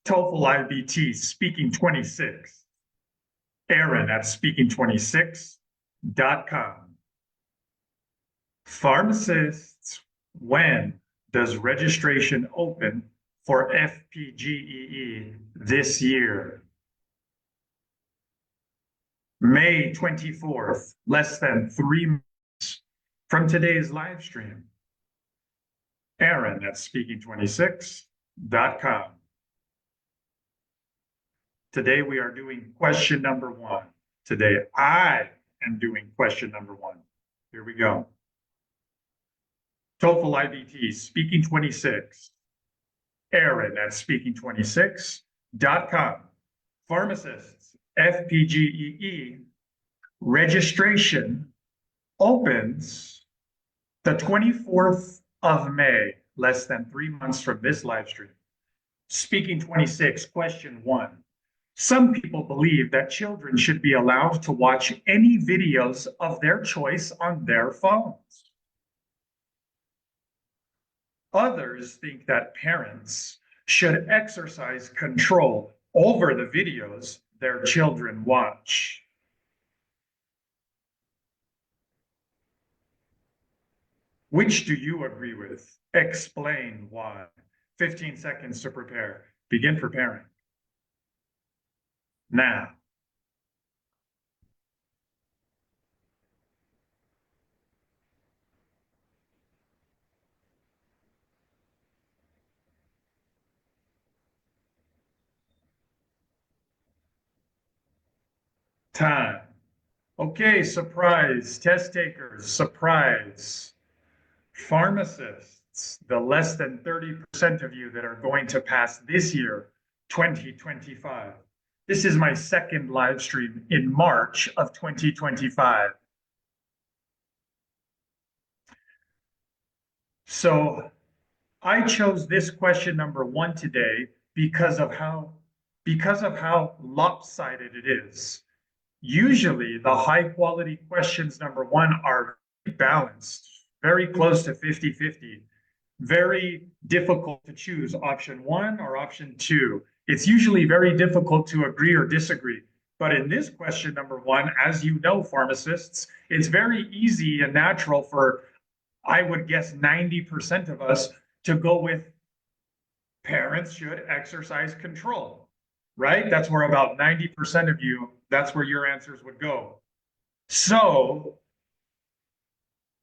TOEFL IBT Speaking 26. Aaron at speaking26.com. Pharmacists, when does registration open for FPGEE this year? May 24th, less than 3 months from today's live stream. Aaron at speaking26.com. Today we are doing question number 1. Today I am doing question number 1. Here we go. TOEFL IBT Speaking 26. Aaron at speaking26.com. Pharmacists, FPGEE registration opens the 24th of May, less than 3 months from this live stream. Speaking 26, question 1. Some people believe that children should be allowed to watch any videos of their choice on their phones. Others think that parents should exercise control over the videos their children watch. Which do you agree with? Explain why. 15 seconds to prepare. Begin preparing. Now. Time. Okay, surprise. Test takers, surprise. Pharmacists, the less than 30% of you that are going to pass this year, 2025. This is my second live stream in March of 2025. So I chose this question number 1 today because of how lopsided it is. Usually the high quality questions number 1 are balanced, very close to 50-50, very difficult to choose option 1 or option 2. It's usually very difficult to agree or disagree. But in this question number 1, as you know, pharmacists, it's very easy and natural for, I would guess, 90% of us to go with parents should exercise control, right? That's where about 90% of you, that's where your answers would go. So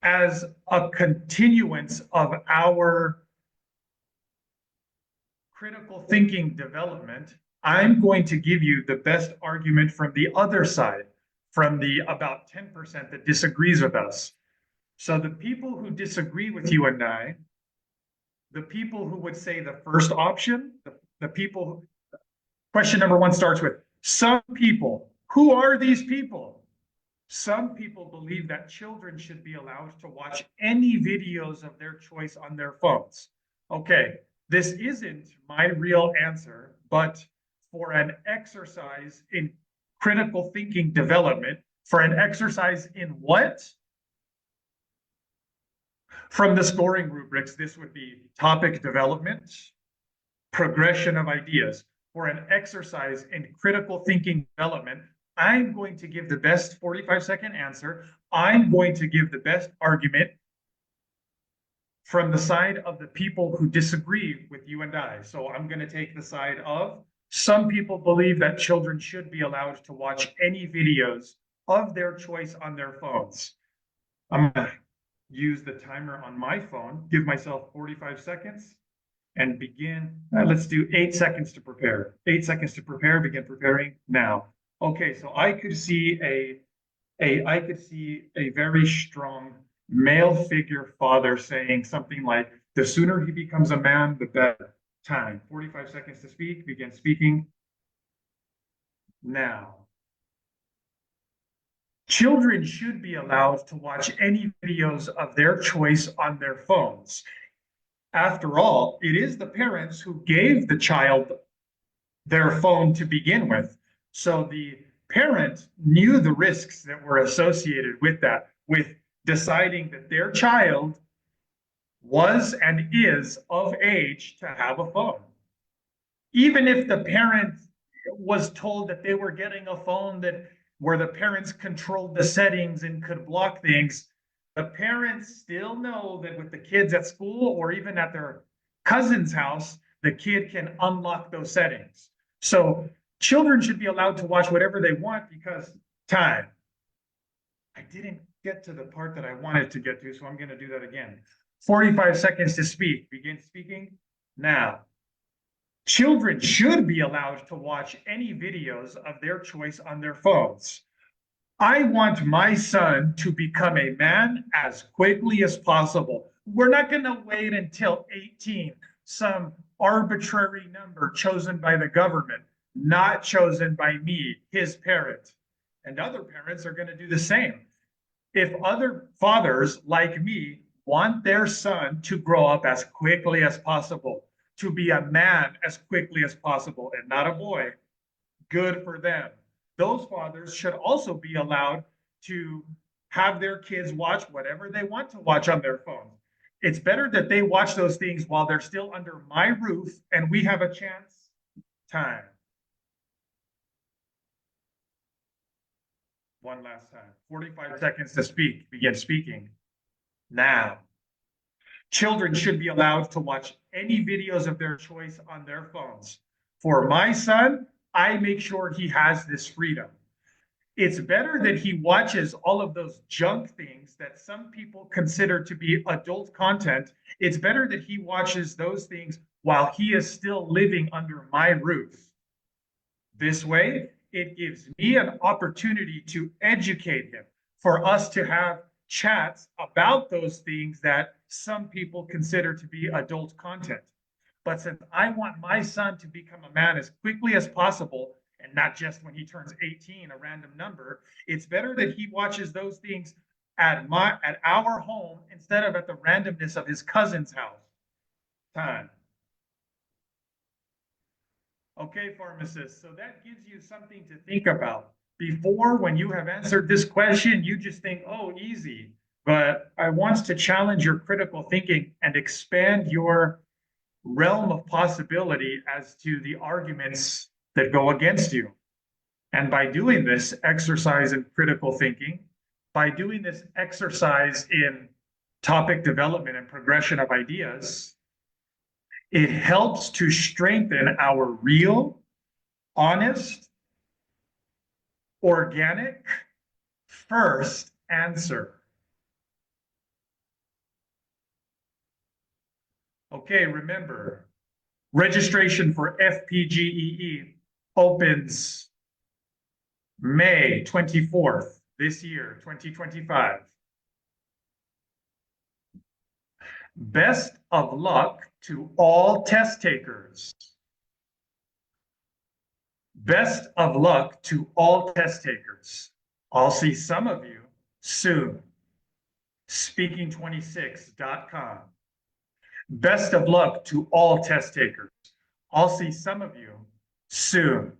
as a continuance of our critical thinking development, I'm going to give you the best argument from the other side, from the about 10% that disagrees with us. So the people who disagree with you and I, the people who would say the first option, the people, question number 1 starts with some people. Who are these people? Some people believe that children should be allowed to watch any videos of their choice on their phones. Okay, this isn't my real answer, but for an exercise in critical thinking development, for an exercise in what? From the scoring rubrics, this would be topic development, progression of ideas. For an exercise in critical thinking development, I'm going to give the best 45-second answer. I'm going to give the best argument from the side of the people who disagree with you and I. So I'm going to take the side of some people believe that children should be allowed to watch any videos of their choice on their phones. I'm going to use the timer on my phone, give myself 45 seconds, and begin. Let's do 8 seconds to prepare. 8 seconds to prepare, begin preparing now. Okay, so I could see a very strong male figure father saying something like, the sooner he becomes a man, the better. Time. 45 seconds to speak, begin speaking now. Children should be allowed to watch any videos of their choice on their phones. After all, it is the parents who gave the child their phone to begin with. So the parent knew the risks that were associated with that, with deciding that their child was and is of age to have a phone. Even if the parent was told that they were getting a phone that where the parents controlled the settings and could block things, the parents still know that with the kids at school or even at their cousin's house, the kid can unlock those settings. So children should be allowed to watch whatever they want because time. I didn't get to the part that I wanted to get to, so I'm going to do that again. 45 seconds to speak. Begin speaking now. Children should be allowed to watch any videos of their choice on their phones. I want my son to become a man as quickly as possible. We're not going to wait until 18, some arbitrary number chosen by the government, not chosen by me, his parent. And other parents are going to do the same. If other fathers like me want their son to grow up as quickly as possible, to be a man as quickly as possible and not a boy, good for them. Those fathers should also be allowed to have their kids watch whatever they want to watch on their phones. It's better that they watch those things while they're still under my roof and we have a chance. Time. One last time. 45 seconds to speak. Begin speaking now. Children should be allowed to watch any videos of their choice on their phones. For my son, I make sure he has this freedom. It's better that he watches all of those junk things that some people consider to be adult content. It's better that he watches those things while he is still living under my roof. This way, it gives me an opportunity to educate him, for us to have chats about those things that some people consider to be adult content. But since I want my son to become a man as quickly as possible, and not just when he turns 18, a random number, it's better that he watches those things at our home instead of at the randomness of his cousin's house. Time. Okay, pharmacists, so that gives you something to think about. Before, when you have answered this question, you just think, oh, easy. But I want to challenge your critical thinking and expand your realm of possibility as to the arguments that go against you. And by doing this exercise in critical thinking, by doing this exercise in topic development and progression of ideas, it helps to strengthen our real, honest, organic first answer. Okay, remember, registration for FPGEE opens May 24th this year, 2025. Best of luck to all test takers. Best of luck to all test takers. I'll see some of you soon. Speaking26.com. Best of luck to all test takers. I'll see some of you soon.